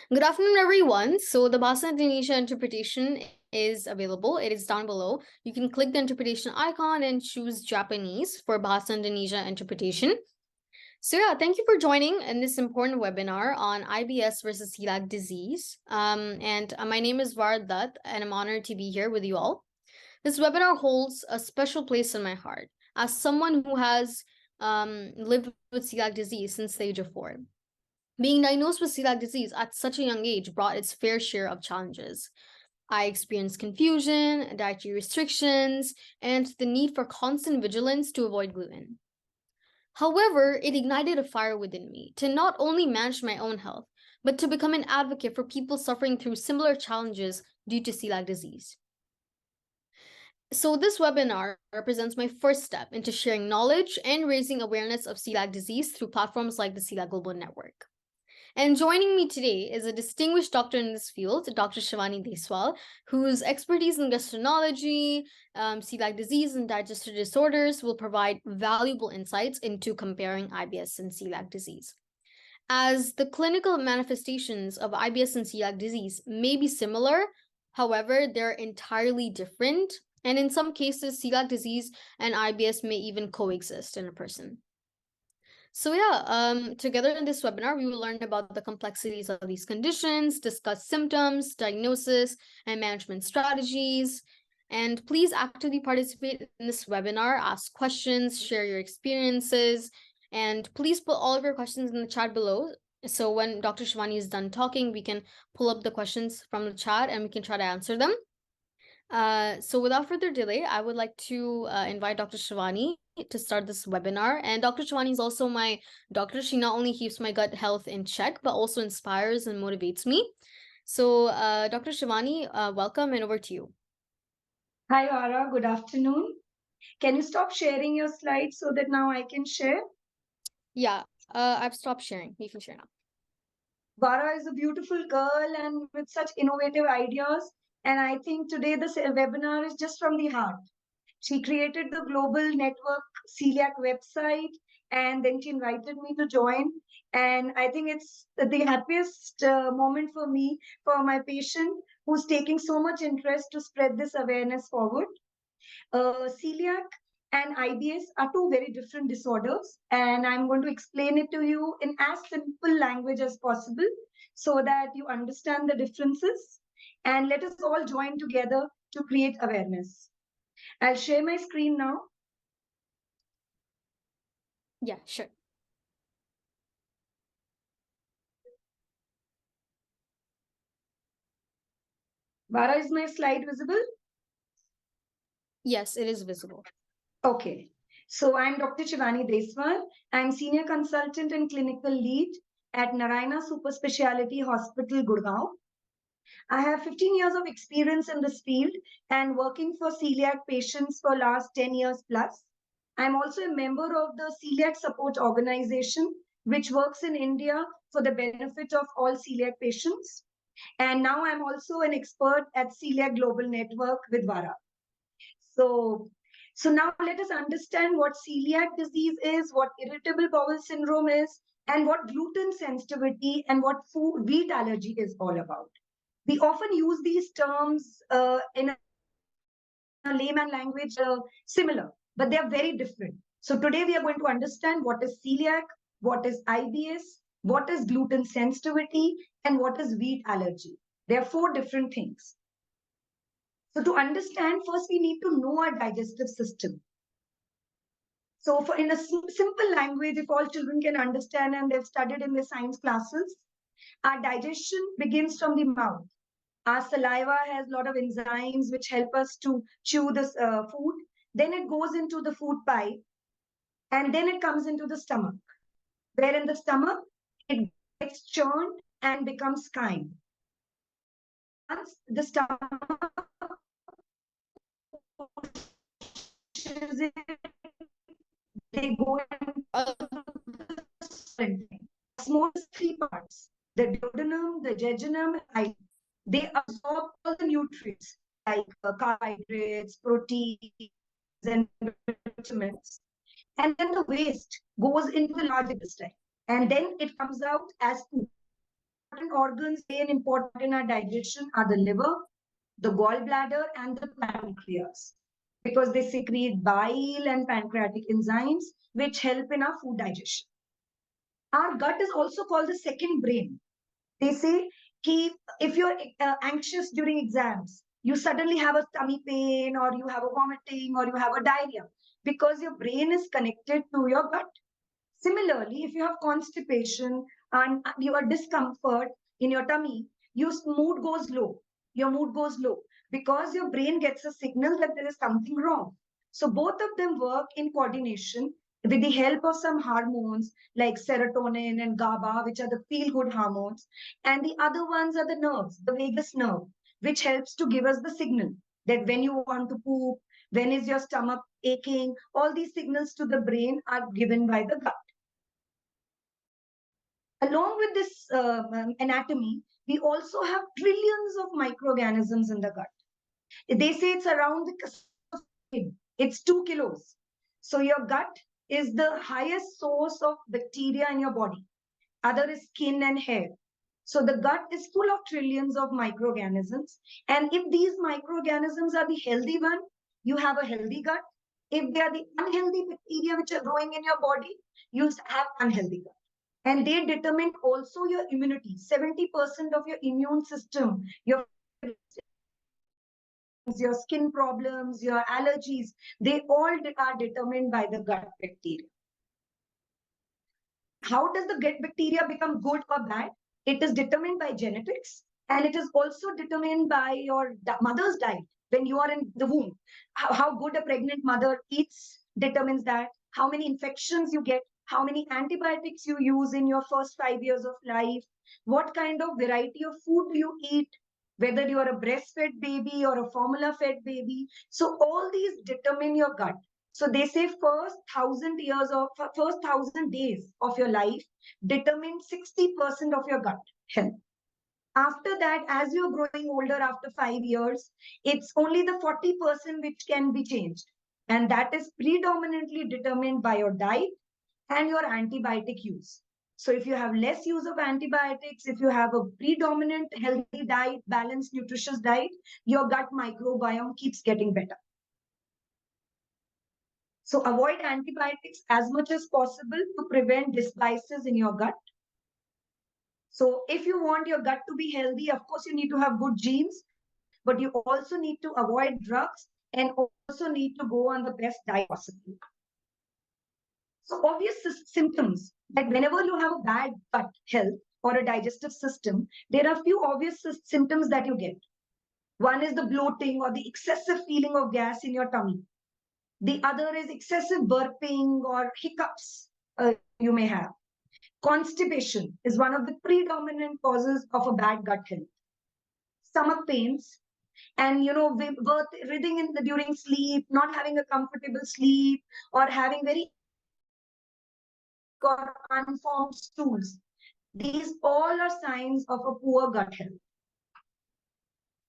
Good afternoon, everyone. So the Bahasa Indonesia interpretation is available. It is down below. You can click the interpretation icon and choose Japanese for Bahasa Indonesia interpretation. So yeah, thank you for joining in this important webinar on IBS versus celiac disease. My name is Vardhat, and I'm honored to be here with you all. This webinar holds a special place in my heart as someone who has lived with celiac disease since the age of 4. Being diagnosed with celiac disease at such a young age brought its fair share of challenges. I experienced confusion, dietary restrictions, and the need for constant vigilance to avoid gluten. However, it ignited a fire within me to not only manage my own health, but to become an advocate for people suffering through similar challenges due to celiac disease. So this webinar represents my first step into sharing knowledge and raising awareness of celiac disease through platforms like the Celiac Global Network. And joining me today is a distinguished doctor in this field, Dr.ShivaniDeswal, whose expertise in gastroenterology, celiac disease, and digestive disorders will provide valuable insights into comparing IBS and celiac disease. As the clinical manifestations of IBS and celiac disease may be similar, however, they're entirely different. And in some cases, celiac disease and IBS may even coexist in a person. So yeah, together in this webinar, we will learn about the complexities of these conditions, discuss symptoms, diagnosis, and management strategies. And please actively participate in this webinar, ask questions, share your experiences, and please put all of your questions in the chat below. So when Dr. Shivani is done talking, we can pull up the questions from the chat and we can try to answer them. So without further delay, I would like to invite Dr. Shivani to start this webinar. And Dr. Shivani is also my doctor. She not only keeps my gut health in check, but also inspires and motivates me. So Dr. Shivani, welcome and over to you. Hi, Ara. Good afternoon. Can you stop sharing your slides so that now I can share? Yeah, I've stopped sharing. You can share now. Vara is a beautiful girl and with such innovative ideas. And I think today this webinar is just from the heart. She created the global network celiac website and then she invited me to join. And I think it's the happiest moment for me, for my patient who's taking so much interest to spread this awareness forward. Celiac and IBS are two very different disorders, and I'm going to explain it to you in as simple language as possible so that you understand the differences. And let us all join together to create awareness. I'll share my screen now. Yeah, sure. Vara, is my slide visible? Yes, it is visible. Okay. So I'm Dr. ShivaniDeswal. I'm Senior Consultant and Clinical Lead at Narayana Super Speciality Hospital, Gurgaon. I have 15 years of experience in this field and working for celiac patients for last 10 years plus. I'm also a member of the Celiac Support Organization, which works in India for the benefit of all celiac patients. And now I'm also an expert at Celiac Global Network with Vara. So now let us understand what celiac disease is, what irritable bowel syndrome is, and what gluten sensitivity and what food wheat allergy is all about. We often use these terms in a layman language similar, but they are very different. So today we are going to understand what is celiac, what is IBS, what is gluten sensitivity, and what is wheat allergy. There are four different things. So to understand, first we need to know our digestive system. So for in a simple language, if all children can understand and they've studied in their science classes, our digestion begins from the mouth. Our saliva has a lot of enzymes which help us to chew this food. Then it goes into the food pipe and then it comes into the stomach, where in the stomach, it gets churned and becomes chyme. Once the stomach pushes it, they go into small three parts, the duodenum, the jejunum, and they absorb all the nutrients like carbohydrates, proteins, and vitamins. And then the waste goes into the large intestine. And then it comes out as poop. organs play an important in our digestion are the liver, the gallbladder, and the pancreas, because they secrete bile and pancreatic enzymes which help in our food digestion. Our gut is also called the second brain. They say, keep if you're anxious during exams, you suddenly have a tummy pain, or you have a vomiting, or you have a diarrhea, because your brain is connected to your gut. Similarly, if you have constipation and you are discomfort in your tummy, your mood goes low. Your mood goes low because your brain gets a signal that there is something wrong. So both of them work in coordination with the help of some hormones like serotonin and GABA, which are the feel-good hormones, and the other ones are the nerves, the vagus nerve, which helps to give us the signal that when you want to poop, when is your stomach aching, all these signals to the brain are given by the gut. Along with this anatomy, we also have trillions of microorganisms in the gut. They say it's around the skin. It's 2 kilos. So your gut is the highest source of bacteria in your body. Other is skin and hair. So the gut is full of trillions of microorganisms. And if these microorganisms are the healthy one, you have a healthy gut. If they are the unhealthy bacteria which are growing in your body, you have unhealthy gut. And they determine also your immunity. 70% of your immune system, your skin problems, your allergies, they all are determined by the gut bacteria. How does the gut bacteria become good or bad? It is determined by genetics, and it is also determined by your mother's diet when you are in the womb. How good a pregnant mother eats determines that. How many infections you get, how many antibiotics you use in your first 5 years of life, what kind of variety of food you eat, whether you are a breastfed baby or a formula fed baby. So all these determine your gut. So they say first 1,000 days of your life determine 60% of your gut health. After that, as you're growing older after 5 years, it's only the 40% which can be changed. And that is predominantly determined by your diet and your antibiotic use. So if you have less use of antibiotics, if you have a predominant healthy diet, balanced, nutritious diet, your gut microbiome keeps getting better. So avoid antibiotics as much as possible to prevent dysbiosis in your gut. So if you want your gut to be healthy, of course, you need to have good genes, but you also need to avoid drugs and also need to go on the best diet possible. So obvious symptoms that whenever you have a bad gut health or a digestive system, there are few obvious symptoms that you get. One is the bloating or the excessive feeling of gas in your tummy. The other is excessive burping or hiccups you may have. Constipation is one of the predominant causes of a bad gut health. Stomach pains, and breathing during sleep, not having a comfortable sleep, or having very or unformed stools. These all are signs of a poor gut health.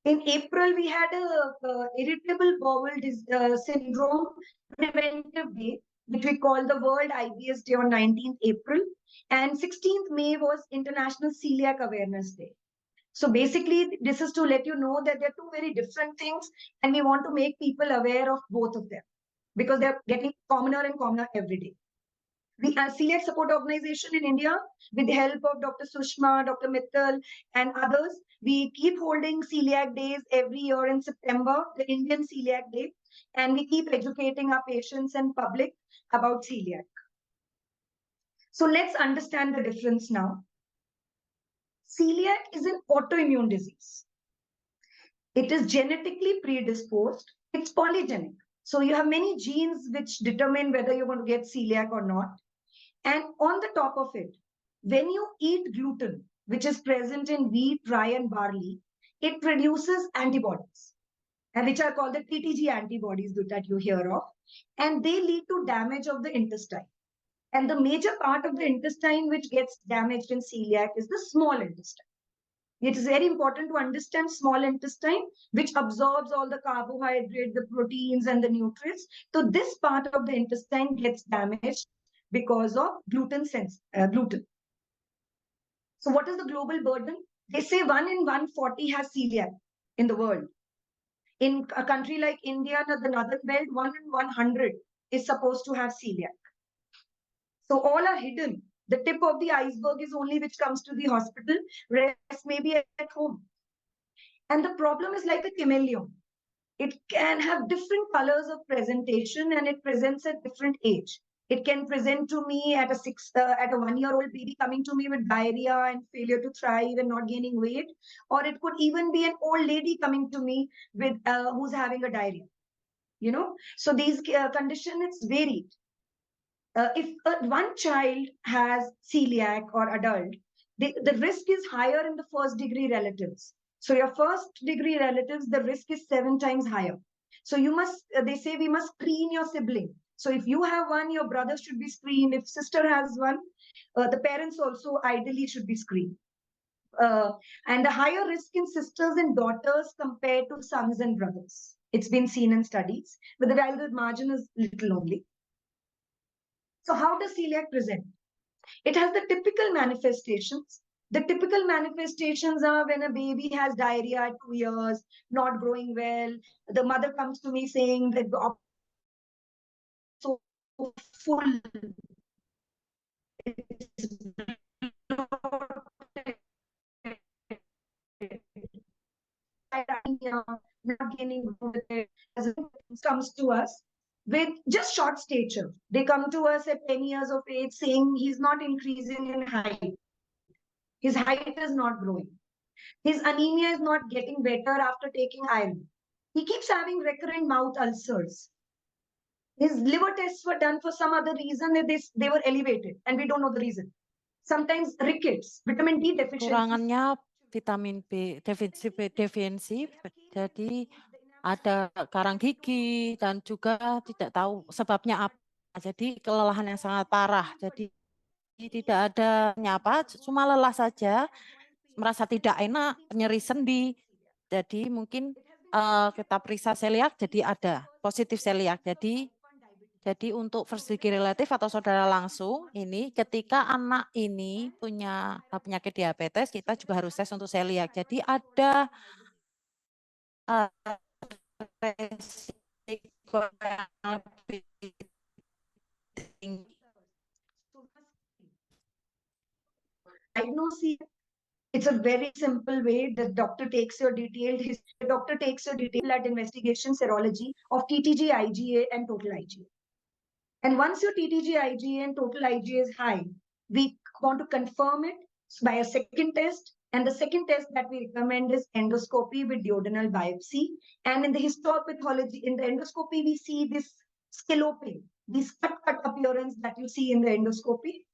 In April, we had a irritable bowel syndrome preventive day, which we call the World IBS Day on 19th April. And 16th May was International Celiac Awareness Day. So basically, this is to let you know that they're two very different things, and we want to make people aware of both of them because they're getting commoner and commoner every day. We are Celiac Support Organization in India, with the help of Dr. Sushma, Dr. Mittal, and others. We keep holding celiac days every year in September, the Indian Celiac Day, and we keep educating our patients and public about celiac. So let's understand the difference now. Celiac is an autoimmune disease. It is genetically predisposed. It's polygenic. So you have many genes which determine whether you're going to get celiac or not. And on the top of it, when you eat gluten, which is present in wheat, rye, and barley, it produces antibodies, and which are called the TTG antibodies that you hear of, and they lead to damage of the intestine. And the major part of the intestine which gets damaged in celiac is the small intestine. It is very important to understand small intestine, which absorbs all the carbohydrate, the proteins, and the nutrients. So this part of the intestine gets damaged because of gluten. So what is the global burden? They say 1 in 140 has celiac in the world. In a country like India, the northern belt, 1 in 100 is supposed to have celiac. So all are hidden. The tip of the iceberg is only which comes to the hospital, rest may be at home. And the problem is like a chameleon. It can have different colors of presentation and it presents at different age. It can present to me at a 1-year-old baby coming to me with diarrhea and failure to thrive and not gaining weight, or it could even be an old lady coming to me with who's having a diarrhea. You know, so these condition it's varied. If one child has celiac or adult, the risk is higher in the first degree relatives. So your first degree relatives, the risk is 7 times higher. So you must, they say we must screen your sibling. So if you have one, your brother should be screened. If sister has one, the parents also ideally should be screened. And the higher risk in sisters and daughters compared to sons and brothers. It's been seen in studies, but the value margin is little only. So how does celiac present? It has the typical manifestations. The typical manifestations are when a baby has diarrhea at 2 years, not growing well. The mother comes to me saying that the so full. Not gaining comes to us with just short stature. They come to us at 10 years of age saying he's not increasing in height. His height is not growing. His anemia is not getting better after taking iron. He keeps having recurrent mouth ulcers. His liver tests were done for some other reason. They were elevated and we don't know the reason. Sometimes rickets, vitamin D deficiency. Kurangannya vitamin B defiensi, jadi ada karang gigi dan juga tidak tahu sebabnya apa. Jadi kelelahan yang sangat parah. Jadi tidak ada nyapa, cuma lelah saja, merasa tidak enak, nyeri sendi. Jadi mungkin kita periksa celiac, jadi ada positif celiac. Jadi untuk first degree relatif atau saudara langsung, ini ketika anak ini punya penyakit diabetes, kita juga harus tes untuk celiac. Jadi ada resiko yang lebih tinggi. Diagnosis, it's a very simple way. The doctor takes your detailed history. The doctor takes your detailed blood investigation serology of TTG, IgA, and total IgA. And once your TTG, IgA, and total IgA is high, we want to confirm it by a second test. And the second test that we recommend is endoscopy with duodenal biopsy. And in the histopathology, in the endoscopy, we see this scalloping, this cut appearance that you see in the endoscopy.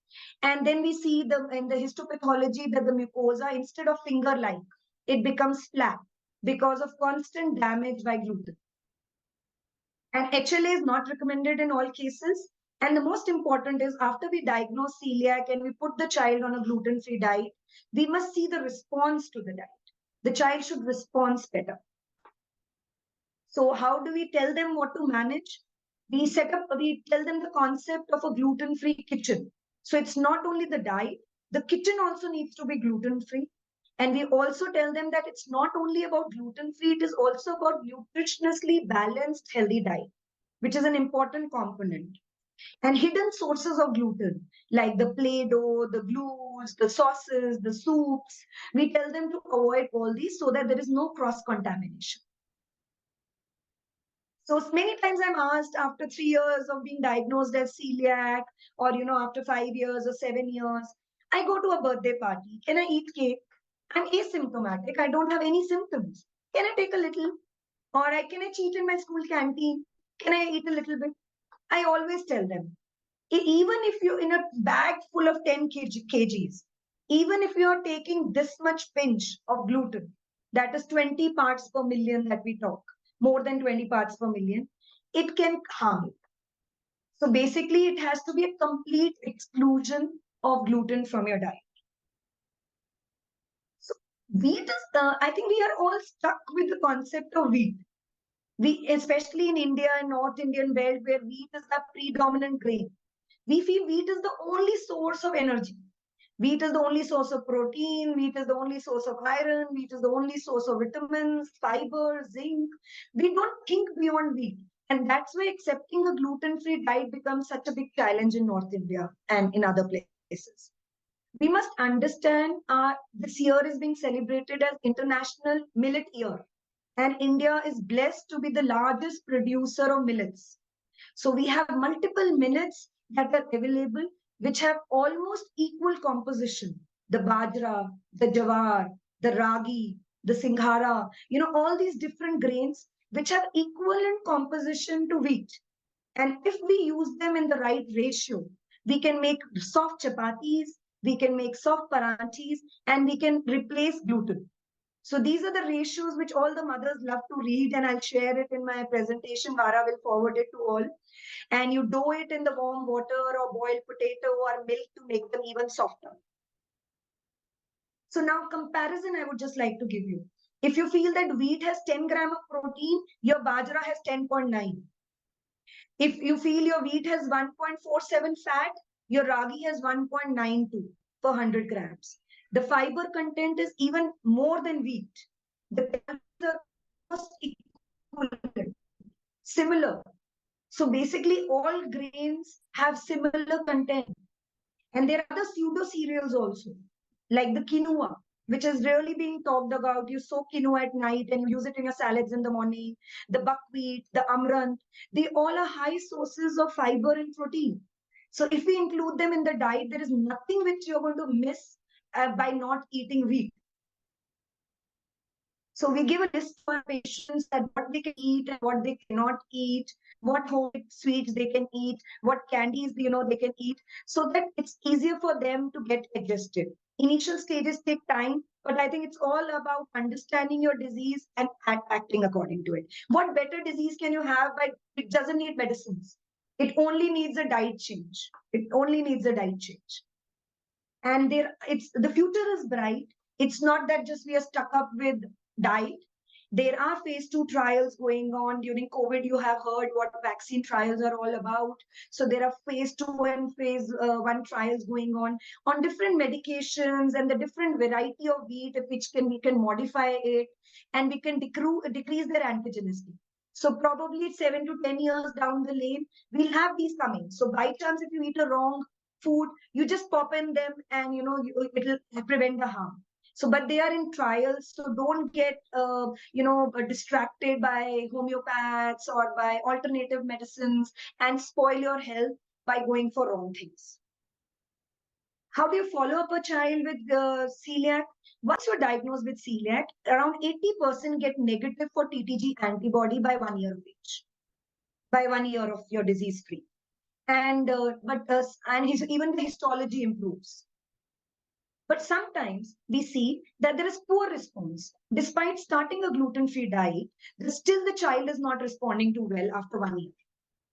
And then we see in the histopathology that the mucosa, instead of finger-like, it becomes flat because of constant damage by gluten. And HLA is not recommended in all cases. And the most important is after we diagnose celiac and we put the child on a gluten-free diet, we must see the response to the diet. The child should respond better. So how do we tell them what to manage? We tell them the concept of a gluten-free kitchen. So it's not only the diet, the kitchen also needs to be gluten-free. And we also tell them that it's not only about gluten-free, it is also about nutritionally balanced, healthy diet, which is an important component. And hidden sources of gluten, like the Play-Doh, the glues, the sauces, the soups, we tell them to avoid all these so that there is no cross-contamination. So many times I'm asked after 3 years of being diagnosed as celiac, or after 5 years or 7 years, I go to a birthday party. Can I eat cake? I'm asymptomatic. I don't have any symptoms. Can I take a little? Or can I cheat in my school canteen? Can I eat a little bit? I always tell them, even if you're in a bag full of 10 kgs, even if you're taking this much pinch of gluten, that is 20 parts per million that we talk, more than 20 parts per million, it can harm you. So basically, it has to be a complete exclusion of gluten from your diet. So wheat is, I think we are all stuck with the concept of wheat. We, especially in India and North Indian belt, where wheat is the predominant grain, we feel wheat is the only source of energy. Wheat is the only source of protein, wheat is the only source of iron, wheat is the only source of vitamins, fiber, zinc. We don't think beyond wheat. And that's why accepting a gluten-free diet becomes such a big challenge in North India and in other places. We must understand this year is being celebrated as International Millet Year. And India is blessed to be the largest producer of millets. So we have multiple millets that are available, which have almost equal composition. The bajra, the jawar, the ragi, the singhara, all these different grains, which have equivalent composition to wheat. And if we use them in the right ratio, we can make soft chapatis, we can make soft paranthis, and we can replace gluten. So these are the ratios which all the mothers love to read, and I'll share it in my presentation. Vara will forward it to all. And you dough it in the warm water or boiled potato or milk to make them even softer. So now comparison I would just like to give you. If you feel that wheat has 10 gram of protein, your bajra has 10.9. If you feel your wheat has 1.47 fat, your ragi has 1.92 per 100 grams. The fiber content is even more than wheat. The calories are almost equivalent, similar. So basically, all grains have similar content. And there are other pseudo cereals also, like the quinoa, which is really being talked about. You soak quinoa at night and you use it in your salads in the morning. The buckwheat, the amaranth, they all are high sources of fiber and protein. So if we include them in the diet, there is nothing which you're going to miss by not eating wheat. So we give a list for patients that what they can eat and what they cannot eat, what home sweets they can eat, what candies they can eat, so that it's easier for them to get adjusted. Initial stages take time, but I think it's all about understanding your disease and acting according to it. What better disease can you have by it doesn't need medicines? It only needs a diet change. It only needs a diet change. And it's the future is bright. It's not that just we are stuck up with diet. There are phase 2 trials going on. During COVID, you have heard what vaccine trials are all about. So there are phase 2 and phase 1 trials going on different medications and the different variety of wheat, which we can modify it, and we can decrease their antigenicity. So probably 7 to 10 years down the lane, we'll have these coming. So by chance, if you eat a wrong food, you just pop in them and it'll prevent the harm. So but they are in trials, so don't get distracted by homeopaths or by alternative medicines and spoil your health by going for wrong things. How do you follow up a child with celiac? Once you're diagnosed with celiac, around 80% get negative for TTG antibody by 1 year of age, by 1 year of your disease free. And even the histology improves. But sometimes we see that there is poor response. Despite starting a gluten-free diet, still the child is not responding too well after 1 year.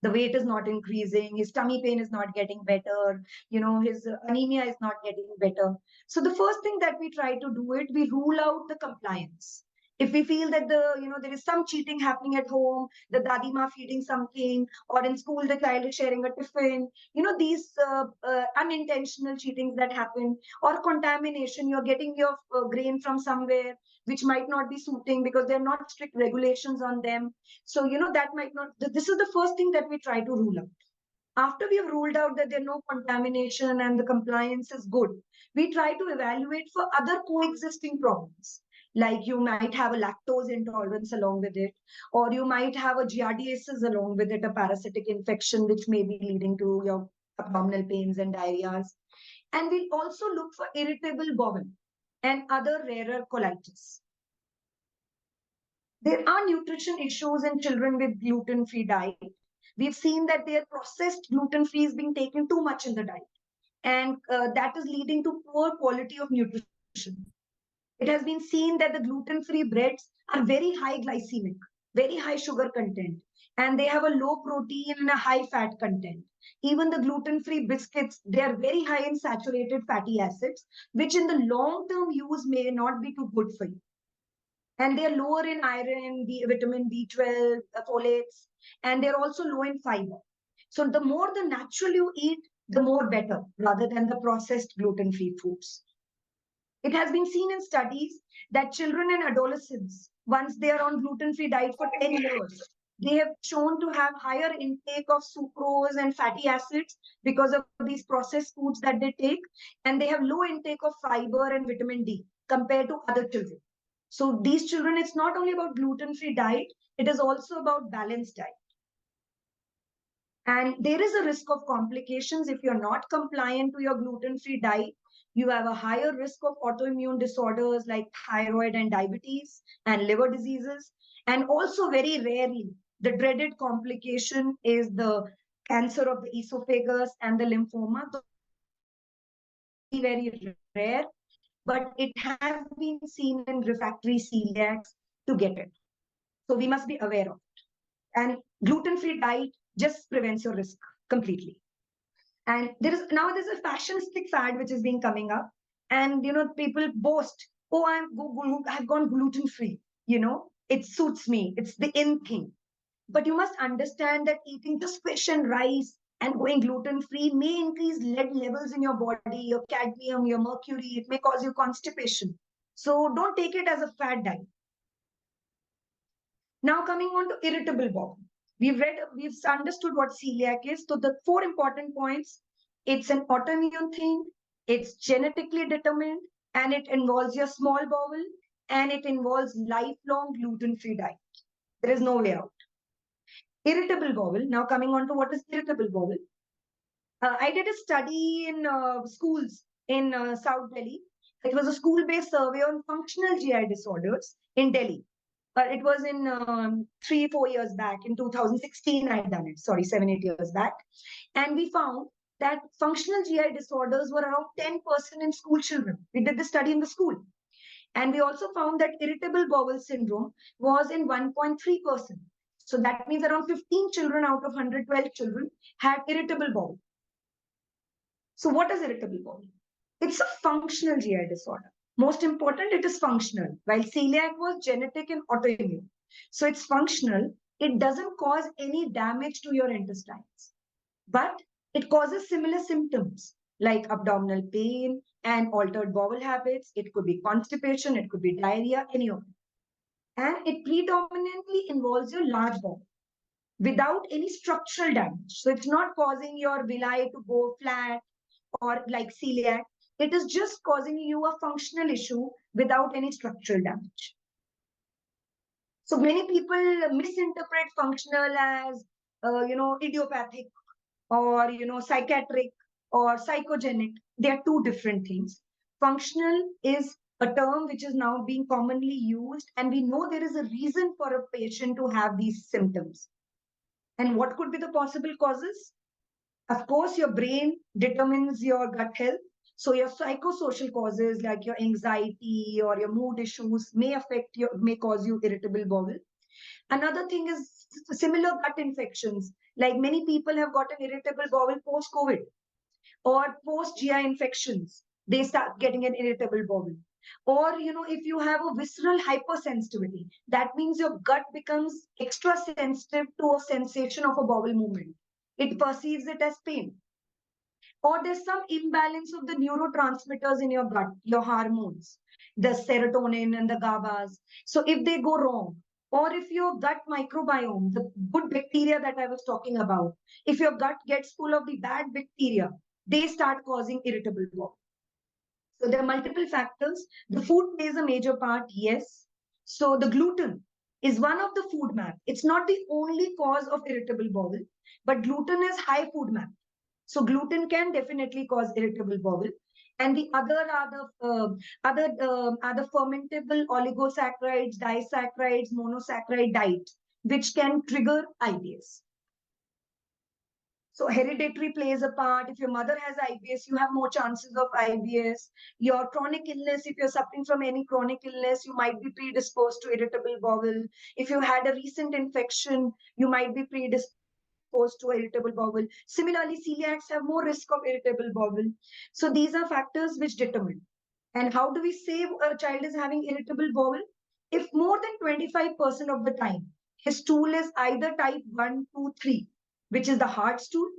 The weight is not increasing, his tummy pain is not getting better, his anemia is not getting better. So the first thing that we try to do it, we rule out the compliance. If we feel that there is some cheating happening at home, the dadima feeding something, or in school the child is sharing a tiffin, these unintentional cheatings that happen, or contamination, you're getting your grain from somewhere which might not be suiting because there are not strict regulations on them. So that might not. This is the first thing that we try to rule out. After we have ruled out that there's no contamination and the compliance is good, we try to evaluate for other coexisting problems. Like you might have a lactose intolerance along with it, or you might have a giardiasis along with it, a parasitic infection, which may be leading to your abdominal pains and diarrheas. And we'll also look for irritable bowel and other rarer colitis. There are nutrition issues in children with gluten-free diet. We've seen that their processed gluten-free is being taken too much in the diet. And that is leading to poor quality of nutrition. It has been seen that the gluten-free breads are very high glycemic, very high sugar content, and they have a low protein and a high fat content. Even the gluten-free biscuits, they are very high in saturated fatty acids, which in the long-term use may not be too good for you. And they're lower in iron, vitamin B12, folates, and they're also low in fiber. So the more the natural you eat, the more better, rather than the processed gluten-free foods. It has been seen in studies that children and adolescents, once they are on gluten-free diet for 10 years, they have shown to have higher intake of sucrose and fatty acids because of these processed foods that they take, and they have low intake of fiber and vitamin D compared to other children. So these children, it's not only about gluten-free diet, it is also about balanced diet. And there is a risk of complications if you're not compliant to your gluten-free diet. You have a higher risk of autoimmune disorders like thyroid and diabetes and liver diseases. And also, very rarely, the dreaded complication is the cancer of the esophagus and the lymphoma. Very rare, but it has been seen in refractory celiacs to get it. So we must be aware of it. And gluten-free diet just prevents your risk completely. And there's a fashionistic fad which is being coming up, and people boast, oh, I've gone gluten free. It suits me. It's the in thing. But you must understand that eating just fish and rice and going gluten free may increase lead levels in your body, your cadmium, your mercury. It may cause you constipation. So don't take it as a fad diet. Now coming on to irritable bowel. We've understood what celiac is. So the 4 important points: it's an autoimmune thing, it's genetically determined, and it involves your small bowel, and it involves lifelong gluten-free diet. There is no way out. Irritable bowel. Now coming on to what is irritable bowel. I did a study in schools in South Delhi. It was a school-based survey on functional GI disorders in Delhi. It was in 3-4 years back. In 2016, I had done it. Sorry, 7-8 years back. And we found that functional GI disorders were around 10% in school children. We did the study in the school. And we also found that irritable bowel syndrome was in 1.3%. So that means around 15 children out of 112 children had irritable bowel. So what is irritable bowel? It's a functional GI disorder. Most important, it is functional, while celiac was genetic and autoimmune. So it's functional. It doesn't cause any damage to your intestines, but it causes similar symptoms like abdominal pain and altered bowel habits. It could be constipation, it could be diarrhea, any of it. And it predominantly involves your large bowel without any structural damage. So it's not causing your villi to go flat or like celiac. It is just causing you a functional issue without any structural damage. So many people misinterpret functional as, idiopathic or, psychiatric or psychogenic. They are 2 different things. Functional is a term which is now being commonly used, and we know there is a reason for a patient to have these symptoms. And what could be the possible causes? Of course, your brain determines your gut health. So your psychosocial causes like your anxiety or your mood issues may cause you irritable bowel. Another thing is similar gut infections. Like many people have gotten irritable bowel post-COVID or post-GI infections. They start getting an irritable bowel. Or, if you have a visceral hypersensitivity, that means your gut becomes extra sensitive to a sensation of a bowel movement. It perceives it as pain. Or there's some imbalance of the neurotransmitters in your gut, your hormones, the serotonin and the GABAs. So if they go wrong, or if your gut microbiome, the good bacteria that I was talking about, if your gut gets full of the bad bacteria, they start causing irritable bowel. So there are multiple factors. The food plays a major part, yes. So the gluten is one of the food map. It's not the only cause of irritable bowel, but gluten is high food map. So gluten can definitely cause irritable bowel. And the other are the fermentable oligosaccharides, disaccharides, monosaccharide diet, which can trigger IBS. So hereditary plays a part. If your mother has IBS, you have more chances of IBS. Your chronic illness, if you're suffering from any chronic illness, you might be predisposed to irritable bowel. If you had a recent infection, you might be predisposed to irritable bowel. Similarly, celiacs have more risk of irritable bowel. So these are factors which determine. And how do we say a child is having irritable bowel? If more than 25% of the time, his stool is either type 1, 2, 3, which is the hard stool,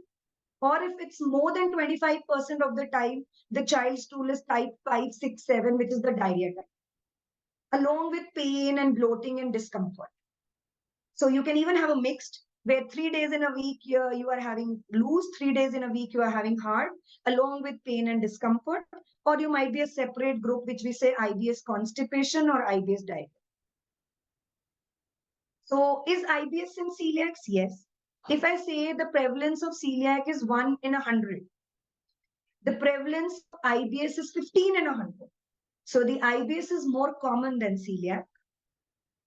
or if it's more than 25% of the time, the child's stool is type 5, 6, 7, which is the diarrhea type, along with pain and bloating and discomfort. So you can even have a mixed where 3 days in a week you are having loose, 3 days in a week you are having hard, along with pain and discomfort, or you might be a separate group, which we say IBS constipation or IBS diarrhea. So is IBS in celiacs? Yes. If I say the prevalence of celiac is 1 in 100, the prevalence of IBS is 15 in 100. So the IBS is more common than celiac,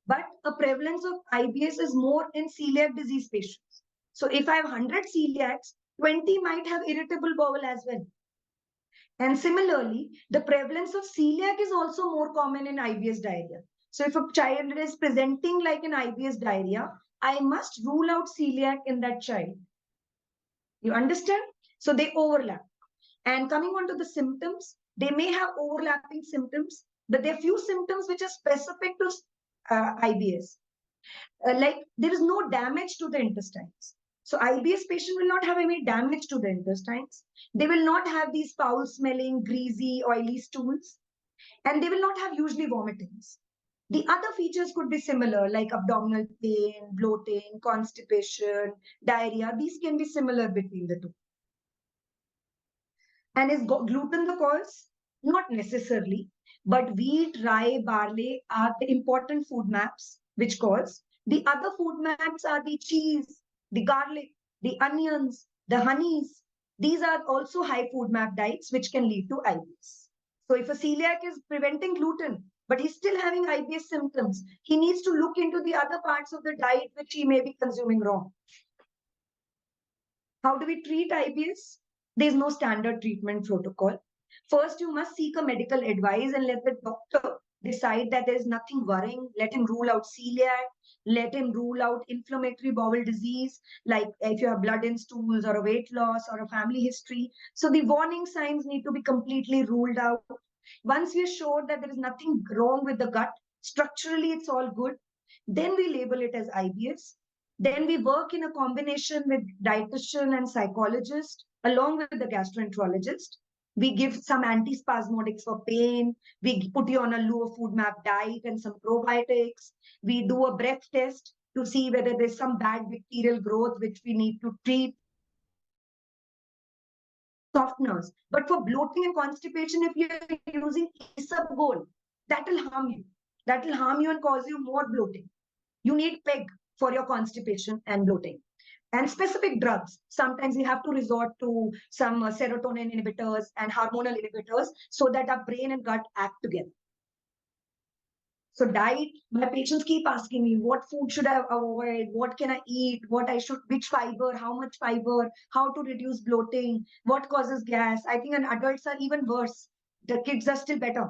but a prevalence of IBS is more in celiac disease patients. So if I have 100 celiacs, 20 might have irritable bowel as well. And similarly, the prevalence of celiac is also more common in IBS diarrhea. So if a child is presenting like an IBS diarrhea, I must rule out celiac in that child. You understand? So they overlap. And coming on to the symptoms, they may have overlapping symptoms, but there are few symptoms which are specific to IBS. Like there is no damage to the intestines. So IBS patient will not have any damage to the intestines. They will not have these foul smelling, greasy, oily stools, and they will not have usually vomitings. The other features could be similar, like abdominal pain, bloating, constipation, diarrhea. These can be similar between the two. And is gluten the cause? Not necessarily, but wheat, rye, barley are the important food maps which cause. The other food maps are the cheese, the garlic, the onions, the honeys. These are also high food map diets which can lead to IBS. So if a celiac is preventing gluten, but he's still having IBS symptoms, he needs to look into the other parts of the diet which he may be consuming wrong. How do we treat IBS? There's no standard treatment protocol. First, you must seek a medical advice and let the doctor decide that there's nothing worrying. Let him rule out celiac. Let him rule out inflammatory bowel disease, like if you have blood in stools or a weight loss or a family history. So the warning signs need to be completely ruled out. Once we are sure that there is nothing wrong with the gut, structurally it's all good, then we label it as IBS. Then we work in a combination with dietitian and psychologist along with the gastroenterologist. We give some antispasmodics for pain. We put you on a low food map diet and some probiotics. We do a breath test to see whether there's some bad bacterial growth which we need to treat. Softeners. But for bloating and constipation, if you're using isabgol, that will harm you. That will harm you and cause you more bloating. You need PEG for your constipation and bloating. And specific drugs, sometimes we have to resort to some serotonin inhibitors and hormonal inhibitors so that our brain and gut act together. So diet, my patients keep asking me, what food should I avoid? What can I eat? What I should, which fiber, how much fiber, how to reduce bloating, what causes gas? I think adults are even worse. The kids are still better.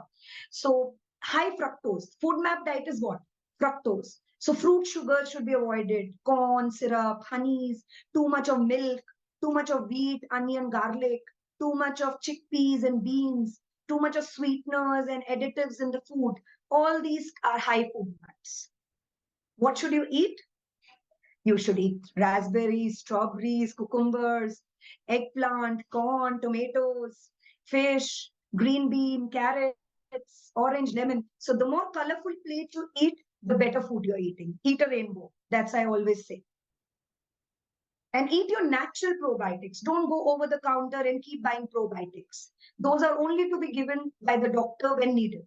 So high fructose, food map diet is what? Fructose. So fruit sugar should be avoided, corn, syrup, honeys, too much of milk, too much of wheat, onion, garlic, too much of chickpeas and beans, too much of sweeteners and additives in the food. All these are high food fats. What should you eat? You should eat raspberries, strawberries, cucumbers, eggplant, corn, tomatoes, fish, green bean, carrots, orange, lemon. So the more colorful plate you eat, the better food you're eating. Eat a rainbow. That's I always say. And eat your natural probiotics. Don't go over the counter and keep buying probiotics. Those are only to be given by the doctor when needed.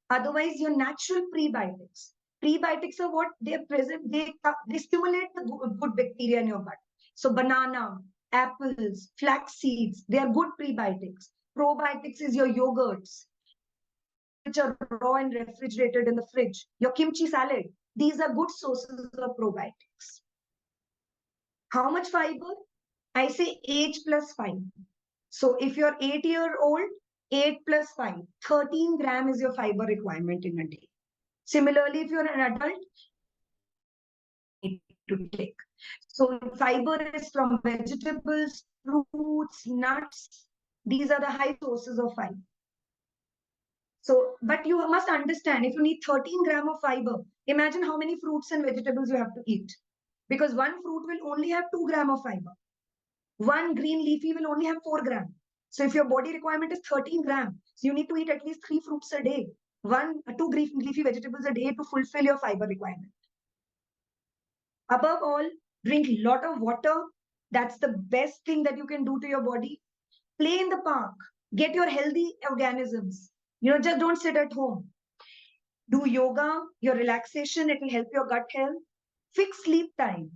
Otherwise, your natural prebiotics. Prebiotics are what they're present, they stimulate the good bacteria in your gut. So banana, apples, flax seeds, they are good prebiotics. Probiotics is your yogurts, which are raw and refrigerated in the fridge. Your kimchi salad, these are good sources of probiotics. How much fiber? I say age plus 5. So if you're 8-year-old, 8 plus 5, 13 gram is your fiber requirement in a day. Similarly, if you're an adult, you need to take. So fiber is from vegetables, fruits, nuts. These are the high sources of fiber. So, but you must understand, if you need 13 gram of fiber, imagine how many fruits and vegetables you have to eat. Because one fruit will only have 2 gram of fiber. One green leafy will only have 4 grams. So if your body requirement is 13 grams, so you need to eat at least 3 fruits a day, two leafy vegetables a day to fulfill your fiber requirement. Above all, drink a lot of water. That's the best thing that you can do to your body. Play in the park. Get your healthy organisms. Just don't sit at home. Do yoga, your relaxation, it will help your gut health. Fix sleep time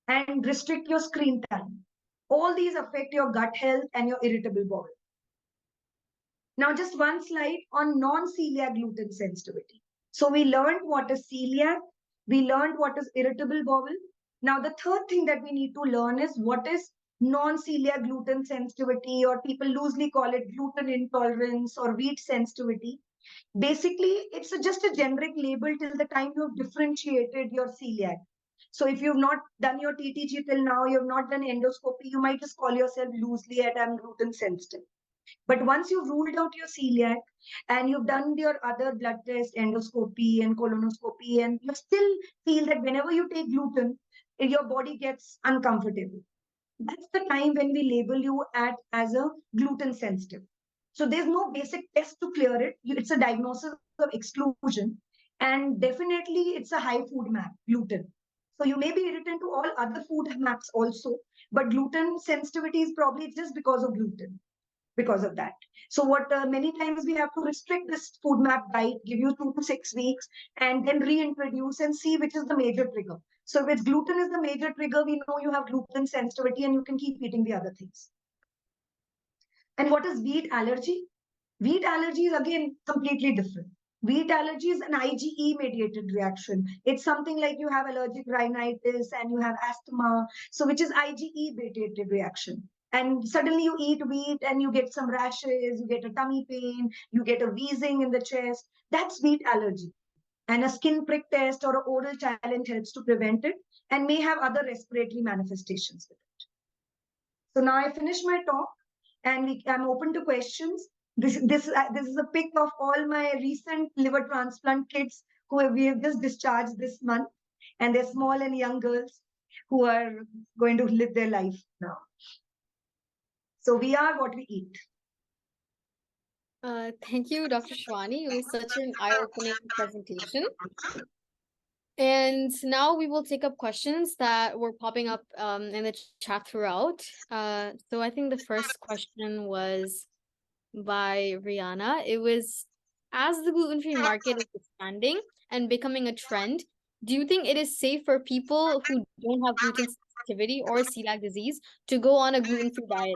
and restrict your screen time. All these affect your gut health and your irritable bowel. Now, just one slide on non-celiac gluten sensitivity. So we learned what is celiac, we learned what is irritable bowel. Now, the third thing that we need to learn is what is non-celiac gluten sensitivity, or people loosely call it gluten intolerance or wheat sensitivity. Basically, it's just a generic label till the time you've differentiated your celiac. So if you've not done your TTG till now, you've not done endoscopy, you might just call yourself loosely at I'm gluten sensitive. But once you've ruled out your celiac and you've done your other blood test, endoscopy and colonoscopy, and you still feel that whenever you take gluten, your body gets uncomfortable, that's the time when we label you as a gluten sensitive. So there's no basic test to clear it. It's a diagnosis of exclusion. And definitely it's a high food map, gluten. So you may be irritant to all other food maps also, but gluten sensitivity is probably just because of gluten, because of that. So what many times we have to restrict this food map diet, give you 2 to 6 weeks, and then reintroduce and see which is the major trigger. So if it's gluten is the major trigger, we know you have gluten sensitivity and you can keep eating the other things. And what is wheat allergy? Wheat allergy is again completely different. Wheat allergy is an IgE mediated reaction. It's something like you have allergic rhinitis and you have asthma, so which is IgE mediated reaction. And suddenly you eat wheat and you get some rashes, you get a tummy pain, you get a wheezing in the chest. That's wheat allergy. And a skin prick test or an oral challenge helps to prevent it and may have other respiratory manifestations with it. So now I finish my talk and I'm open to questions. This is a pic of all my recent liver transplant kids we have just discharged this month, and they're small and young girls who are going to live their life now. So we are what we eat. Thank you, Dr. Shivani. It was such an eye-opening presentation. And now we will take up questions that were popping up in the chat throughout. So I think the first question was by Rihanna. It was, as the gluten-free market is expanding and becoming a trend, do you think it is safe for people who don't have gluten sensitivity or celiac disease to go on a gluten-free diet?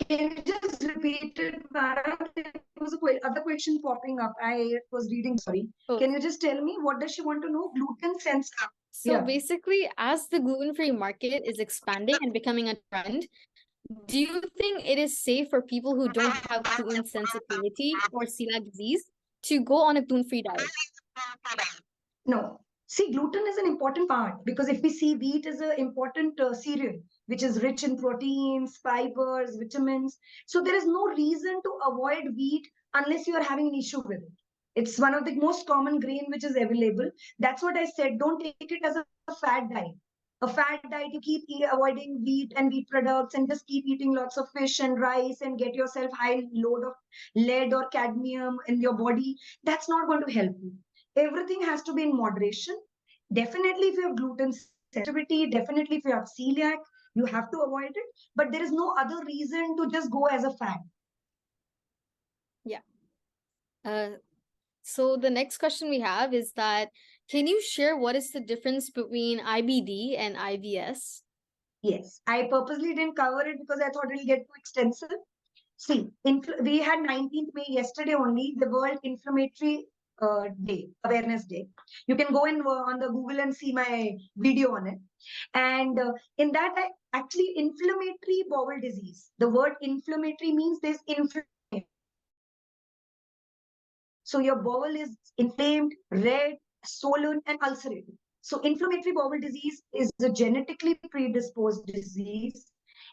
Can you just repeat it, Vara? There was other question popping up. I was reading, sorry. Oh. Can you just tell me, what does she want to know? Gluten sensitive. So basically, as the gluten-free market is expanding and becoming a trend, do you think it is safe for people who don't have gluten sensitivity or celiac disease to go on a gluten-free diet? No. See, gluten is an important part because if we see wheat is an important cereal, which is rich in proteins, fibers, vitamins. So there is no reason to avoid wheat unless you are having an issue with it. It's one of the most common grain which is available. That's what I said. Don't take it as a fad diet. A fad diet, you keep avoiding wheat and wheat products and just keep eating lots of fish and rice and get yourself high load of lead or cadmium in your body. That's not going to help you. Everything has to be in moderation. Definitely, if you have gluten sensitivity, definitely if you have celiac, you have to avoid it. But there is no other reason to just go as a fad. Yeah. So the next question we have is that, can you share what is the difference between IBD and IBS? Yes, I purposely didn't cover it because I thought it'll get too extensive. See, we had 19th May yesterday only, the World Inflammatory Day, Awareness Day. You can go and on the Google and see my video on it. And in that, actually, inflammatory bowel disease. The word inflammatory means there's inflammation. So your bowel is inflamed, red, swollen, and ulcerated. So inflammatory bowel disease is a genetically predisposed disease.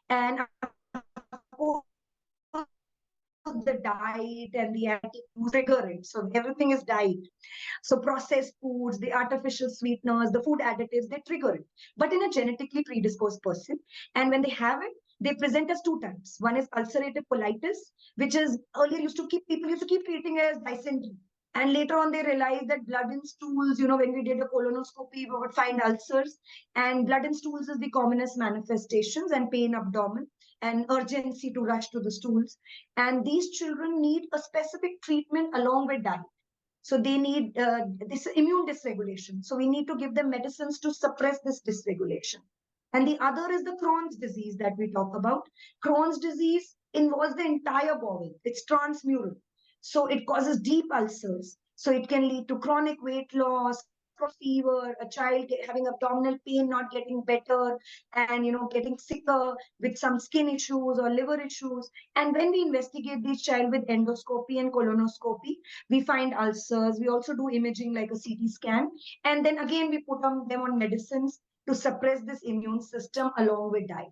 And the diet and the attitude trigger it. So everything is diet. So processed foods, the artificial sweeteners, the food additives, they trigger it. But in a genetically predisposed person, and when they have it, they present as two types. One is ulcerative colitis, which is earlier people used to keep treating it as dysentery. And later on, they realized that blood in stools, when we did a colonoscopy, we would find ulcers. And blood in stools is the commonest manifestations, and pain abdomen and urgency to rush to the stools. And these children need a specific treatment along with diet. So they need this immune dysregulation. So we need to give them medicines to suppress this dysregulation. And the other is the Crohn's disease that we talk about. Crohn's disease involves the entire bowel. It's transmural. So it causes deep ulcers. So it can lead to chronic weight loss, fever, a child having abdominal pain, not getting better, and getting sicker with some skin issues or liver issues. And when we investigate this child with endoscopy and colonoscopy, we find ulcers. We also do imaging like a CT scan. And then again, we put them on medicines to suppress this immune system along with diet.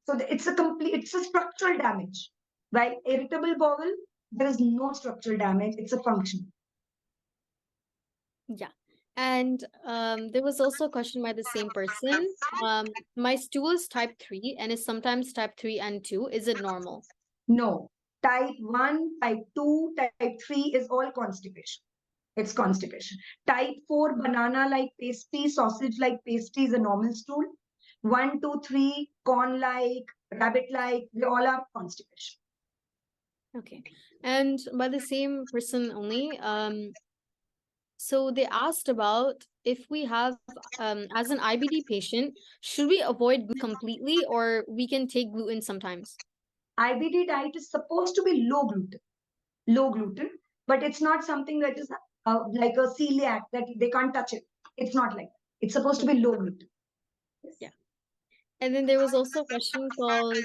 So it's a structural damage. While irritable bowel, there is no structural damage. It's a function. Yeah. And there was also a question by the same person. My stool is type 3 and is sometimes type 3 and 2. Is it normal? No. Type 1, type 2, type 3 is all constipation. It's constipation. Type 4, banana-like pastry, sausage-like pastry is a normal stool. 1, 2, 3, corn-like, rabbit-like, they all are constipation. Okay. And by the same person only, so they asked about if we have, as an IBD patient, should we avoid gluten completely or we can take gluten sometimes? IBD diet is supposed to be low gluten, but it's not something that is like a celiac that they can't touch it. It's not like that. It's supposed to be low gluten. Yes. Yeah. And then there was also a question called,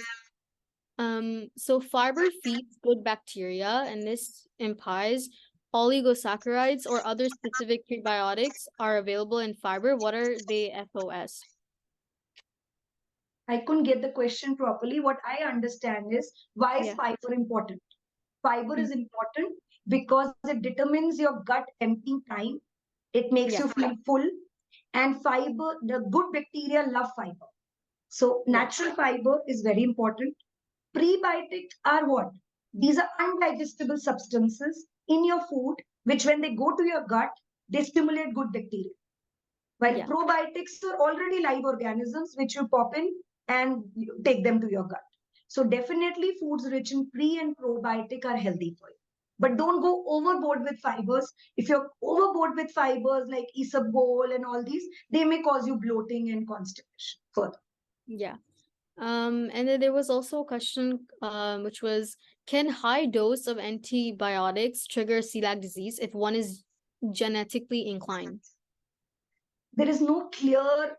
so fiber feeds good bacteria, and this implies oligosaccharides or other specific prebiotics are available in fiber. What are they, FOS? I couldn't get the question properly. What I understand is, why is fiber important? Fiber is important because it determines your gut emptying time. It makes you feel full. And fiber, the good bacteria love fiber. So natural fiber is very important. Prebiotics are what? These are undigestible substances in your food, which when they go to your gut, they stimulate good bacteria. While probiotics are already live organisms, which you pop in and you take them to your gut. So definitely foods rich in pre and probiotic are healthy for you. But don't go overboard with fibers. If you're overboard with fibers like isabgol and all these, they may cause you bloating and constipation further. Yeah. And then there was also a question, which was, can high dose of antibiotics trigger celiac disease if one is genetically inclined? There is no clear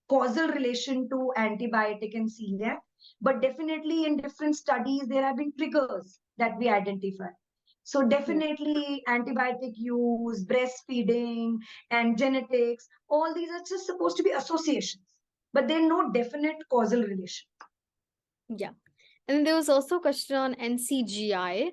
causal relation to antibiotic and celiac, but definitely in different studies, there have been triggers that we identify. So definitely antibiotic use, breastfeeding, and genetics, all these are just supposed to be associations, but there are no definite causal relation. Yeah. And then there was also a question on NCGI.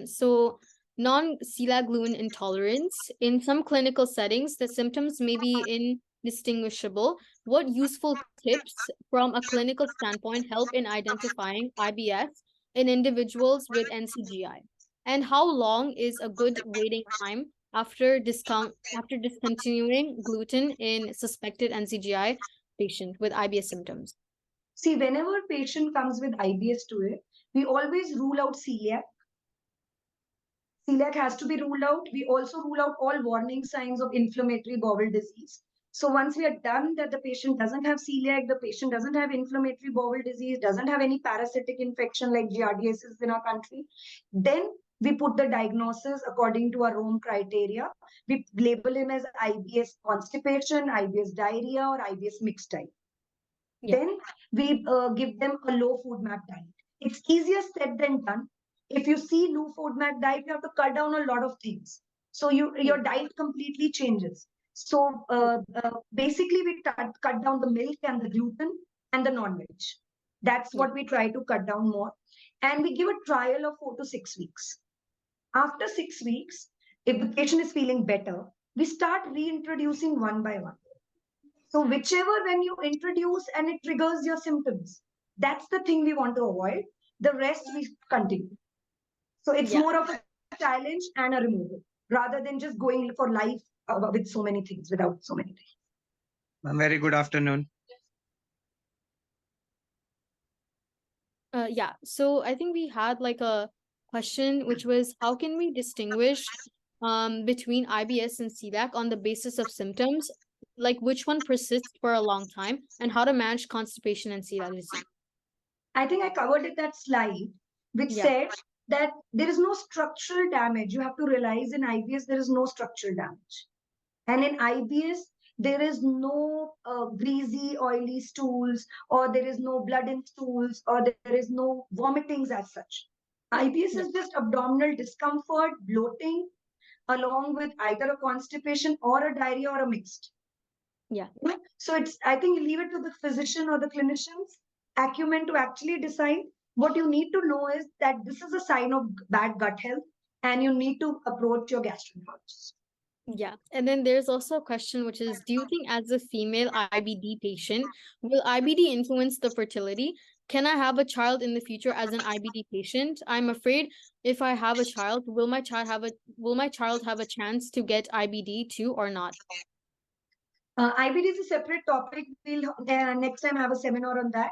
So non-celiac gluten intolerance. In some clinical settings, the symptoms may be indistinguishable. What useful tips from a clinical standpoint help in identifying IBS in individuals with NCGI? And how long is a good waiting time after discontinuing gluten in suspected NCGI patient with IBS symptoms? See, whenever patient comes with IBS to it, we always rule out celiac. Celiac has to be ruled out. We also rule out all warning signs of inflammatory bowel disease. So once we are done that the patient doesn't have celiac, the patient doesn't have inflammatory bowel disease, doesn't have any parasitic infection like giardiasis in our country, then we put the diagnosis according to our Rome criteria. We label him as IBS constipation, IBS diarrhea, or IBS mixed type. Then we give them a low food map diet. It's easier said than done. If you see low food map diet, you have to cut down a lot of things. So your diet completely changes. So basically, we cut down the milk and the gluten and the non-veg. That's what we try to cut down more. and we give a trial of 4 to 6 weeks. After 6 weeks, if the patient is feeling better, we start reintroducing one by one. So whichever when you introduce and it triggers your symptoms, that's the thing we want to avoid. The rest we continue. So it's more of a challenge and a removal rather than just going for life with so many things, without so many things. Very good afternoon. Yeah, so I think we had like a question which was, how can we distinguish between IBS and celiac on the basis of symptoms, like which one persists for a long time, and how to manage constipation and celiac disease? I think I covered it that slide, which said that there is no structural damage. You have to realize in IBS there is no structural damage, and in IBS there is no greasy, oily stools, or there is no blood in stools, or there is no vomitings as such. IBS is just abdominal discomfort, bloating, along with either a constipation or a diarrhea or a mixed. So it's, I think you leave it to the physician or the clinician's acumen to actually decide. What you need to know is that this is a sign of bad gut health and you need to approach your gastroenterologist. Yeah, and then there's also a question which is, do you think as a female IBD patient, will IBD influence the fertility? Can I have a child in the future as an IBD patient? I'm afraid if I have a child, will my child have a chance to get IBD too or not? IBD is a separate topic. We'll next time have a seminar on that.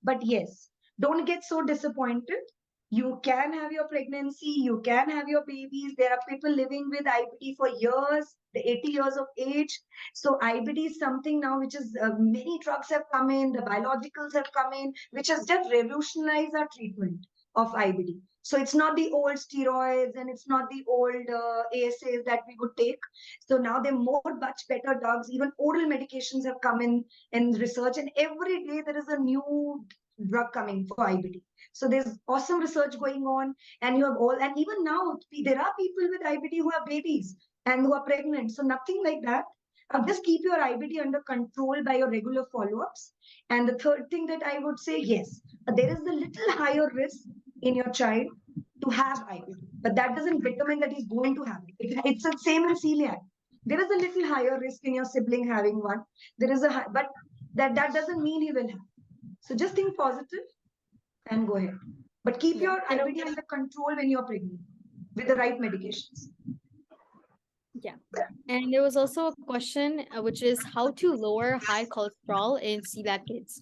But yes, don't get so disappointed. You can have your pregnancy, you can have your babies. There are people living with IBD for years, the 80 years of age. So IBD is something now which is many drugs have come in, the biologicals have come in, which has just revolutionized our treatment of IBD. So it's not the old steroids and it's not the old ASAs that we would take. So now there are much better drugs. Even oral medications have come in research, and every day there is a new drug coming for IBD. So there's awesome research going on, and you have all, and even now there are people with IBD who have babies and who are pregnant. So nothing like that. Just keep your IBD under control by your regular follow-ups. And the third thing that I would say, yes, there is a little higher risk in your child to have IBD, but that doesn't determine that he's going to have it. It's the same in celiac. There is a little higher risk in your sibling having one. There is a but that doesn't mean he will have. So just think positive and go ahead. But keep your IBD under control when you're pregnant with the right medications. Yeah. And there was also a question, which is how to lower high cholesterol in celiac kids.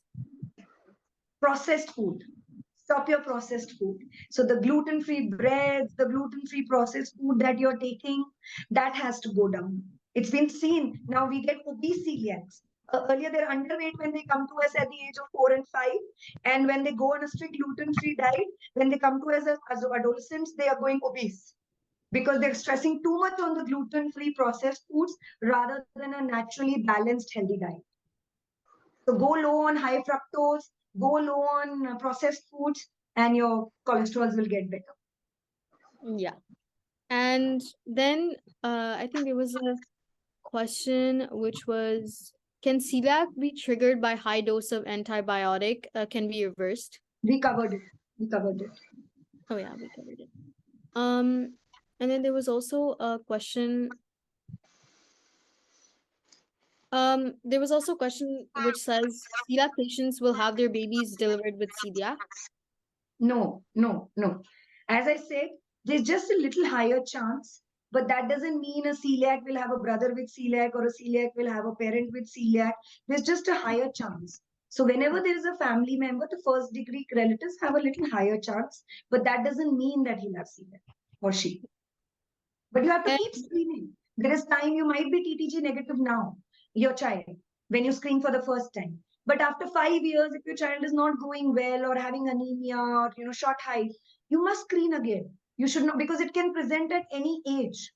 Processed food. Stop your processed food. So the gluten-free breads, the gluten-free processed food that you're taking, that has to go down. It's been seen. Now we get obese celiacs. Earlier they're underweight when they come to us at the age of 4 and 5. And when they go on a strict gluten-free diet, when they come to us as adolescents, they are going obese, because they're stressing too much on the gluten-free processed foods rather than a naturally balanced healthy diet. So go low on high fructose, go low on processed foods, and your cholesterols will get better. Yeah. And then I think there was a question which was, can celiac be triggered by high dose of antibiotic? Can be reversed? We covered it. Oh yeah, we covered it. And then there was also a question. There was also a question which says celiac patients will have their babies delivered with celiac. No. As I said, there's just a little higher chance, but that doesn't mean a celiac will have a brother with celiac or a celiac will have a parent with celiac. There's just a higher chance. So whenever there is a family member, the first degree relatives have a little higher chance, but that doesn't mean that he'll have celiac or she. But you have to keep screening. There is time you might be TTG negative now, your child, when you screen for the first time. But after 5 years, if your child is not growing well or having anemia or short height, you must screen again. You should not, because it can present at any age.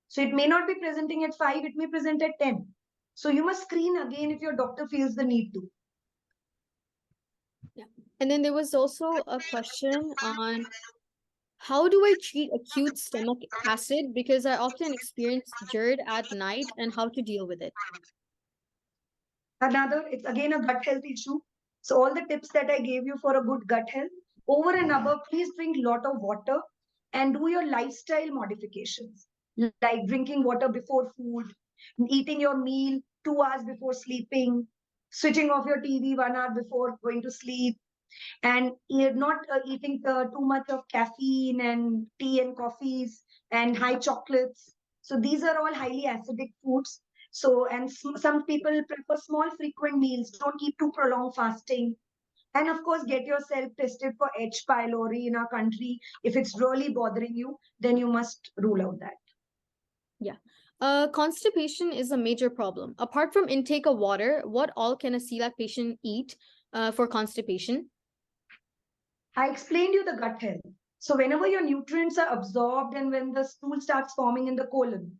So it may not be presenting at 5, it may present at 10. So you must screen again if your doctor feels the need to. Yeah. And then there was also a question on how do I treat acute stomach acid, because I often experience GERD at night, and how to deal with it. It's again a gut health issue. So all the tips that I gave you for a good gut health, Over and above, please drink a lot of water and do your lifestyle modifications, like drinking water before food, eating your meal 2 hours before sleeping, switching off your TV 1 hour before going to sleep, and you're not eating too much of caffeine and tea and coffees and high chocolates. So these are all highly acidic foods. So, and some people prefer small frequent meals. Don't keep too prolonged fasting. And of course, get yourself tested for H. pylori in our country. If it's really bothering you, then you must rule out that. Yeah. Constipation is a major problem. Apart from intake of water, what all can a celiac patient eat for constipation? I explained you the gut health. So whenever your nutrients are absorbed and when the stool starts forming in the colon,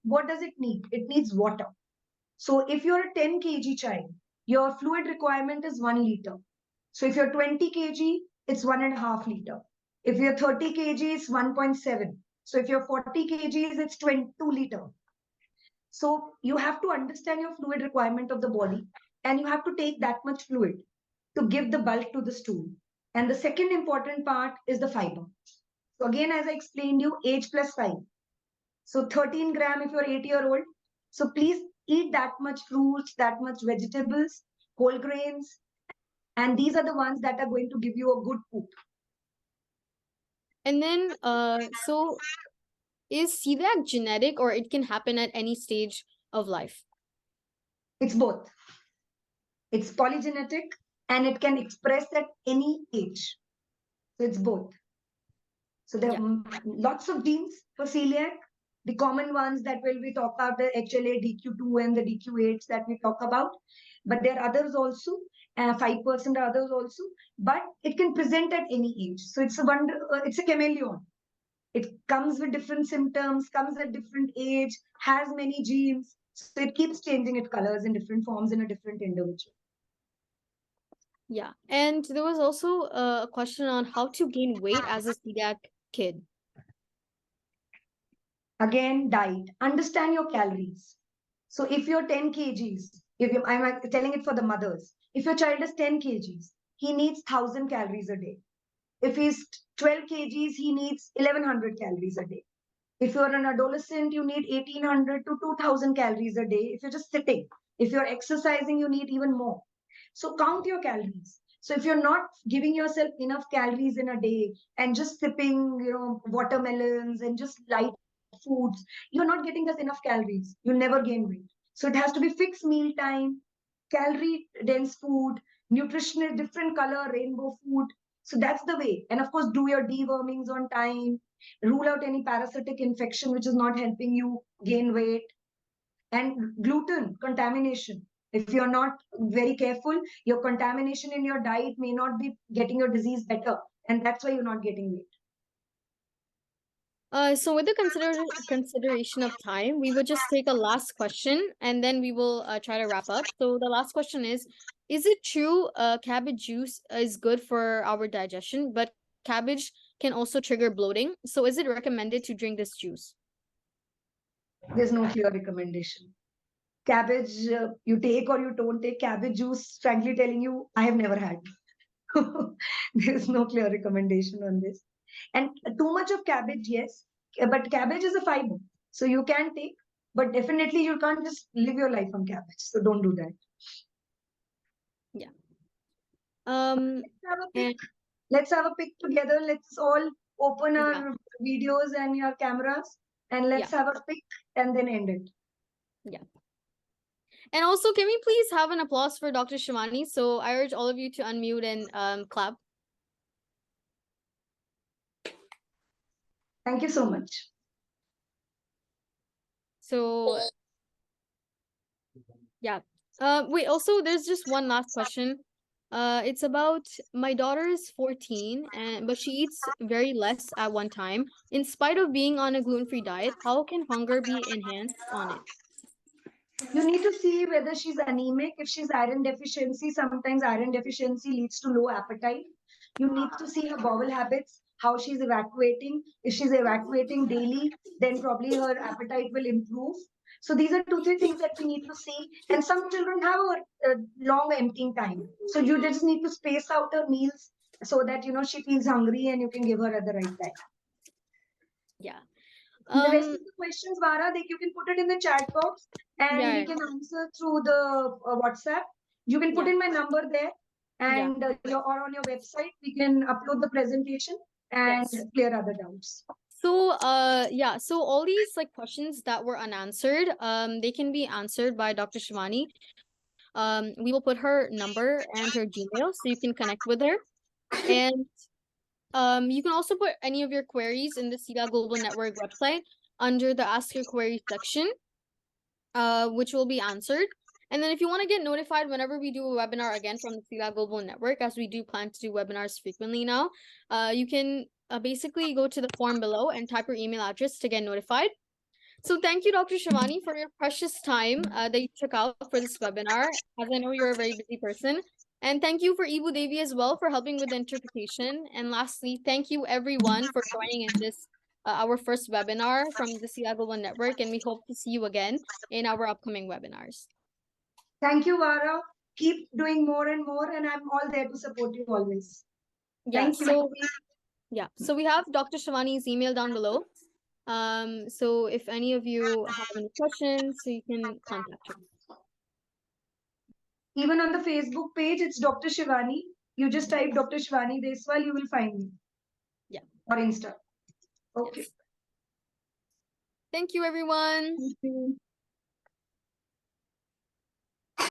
what does it need? It needs water. So if you're a 10 kg child, your fluid requirement is 1 liter. So if you're 20 kg, it's 1.5 liter. If you're 30 kg, it's 1.7. So if you're 40 kgs, it's 22 liter. So you have to understand your fluid requirement of the body and you have to take that much fluid to give the bulk to the stool. And the second important part is the fiber. So again, as I explained you, age plus 5. So 13 gram if you're 8-year-old. So please eat that much fruits, that much vegetables, whole grains. And these are the ones that are going to give you a good poop. And then, so is celiac genetic or it can happen at any stage of life? It's both. It's polygenetic and it can express at any age. So it's both. So there are lots of genes for celiac. The common ones that will we talk about the HLA, DQ2 and the DQ8s that we talk about. But there are others also, 5% are others also. But it can present at any age. So it's it's a chameleon. It comes with different symptoms, comes at different age, has many genes. So it keeps changing its colors in different forms in a different individual. Yeah. And there was also a question on how to gain weight as a celiac kid. Again, diet. Understand your calories. So if you're 10 kgs, I'm telling it for the mothers. If your child is 10 kgs, he needs 1,000 calories a day. If he's 12 kgs, he needs 1,100 calories a day. If you're an adolescent, you need 1,800 to 2,000 calories a day. If you're just sitting, if you're exercising, you need even more. So count your calories. So if you're not giving yourself enough calories in a day and just sipping, watermelons and just light foods, you're not getting us enough calories. You'll never gain weight. So it has to be fixed meal time, calorie dense food, nutritional, different color, rainbow food. So that's the way. And of course, do your dewormings on time. Rule out any parasitic infection which is not helping you gain weight. And gluten contamination. If you're not very careful, your contamination in your diet may not be getting your disease better. And that's why you're not getting weight. So with the consideration of time, we would just take a last question and then we will try to wrap up. So the last question is it true cabbage juice is good for our digestion, but cabbage can also trigger bloating? So is it recommended to drink this juice? There's no clear recommendation. Cabbage, you take or you don't take cabbage juice, frankly telling you, I have never had. There's no clear recommendation on this. And too much of cabbage, yes, but cabbage is a fiber. So you can take, but definitely you can't just live your life on cabbage. So don't do that. Yeah. Let's have a pic together. Let's all open our videos and your cameras and let's have a pic and then end it. Yeah. And also, can we please have an applause for Dr. Shivani? So I urge all of you to unmute and clap. Thank you so much. So, yeah. Wait, also, there's just one last question. It's about my daughter is 14, but she eats very less at one time. In spite of being on a gluten-free diet, how can hunger be enhanced on it? You need to see whether she's anemic. If she's iron deficiency, sometimes iron deficiency leads to low appetite. You need to see her bowel habits, how she's evacuating. If she's evacuating daily, then probably her appetite will improve. So these are 2-3 things that we need to see. And some children have a long emptying time. So you just need to space out her meals so that she feels hungry and you can give her at the right time. Yeah. The rest of the questions, Vara, you can put it in the chat box and we can answer through the WhatsApp. You can put in my number there and or on your website, we can upload the presentation and clear other doubts. So so all these like questions that were unanswered, they can be answered by Dr. Shivani. We will put her number and her Gmail so you can connect with her. And you can also put any of your queries in the celiac Global Network website under the Ask Your Query section, which will be answered. And then if you want to get notified whenever we do a webinar again from the celiac Global Network, as we do plan to do webinars frequently now, you can basically go to the form below and type your email address to get notified. So thank you, Dr. Shivani, for your precious time that you took out for this webinar, as I know you're a very busy person. And thank you for Ibu Devi as well for helping with the interpretation. And lastly, thank you everyone for joining in this our first webinar from the celiac Global Network, and we hope to see you again in our upcoming webinars. Thank you, Vara. Keep doing more and more, and I'm all there to support you always. Thank you. So we have Dr. Shivani's email down below. So if any of you have any questions, so you can contact her. Even on the Facebook page, it's Dr. Shivani. You just type Dr.ShivaniDeswal, you will find me. Yeah. Or Insta. Okay. Yes. Thank you, everyone. Thank you.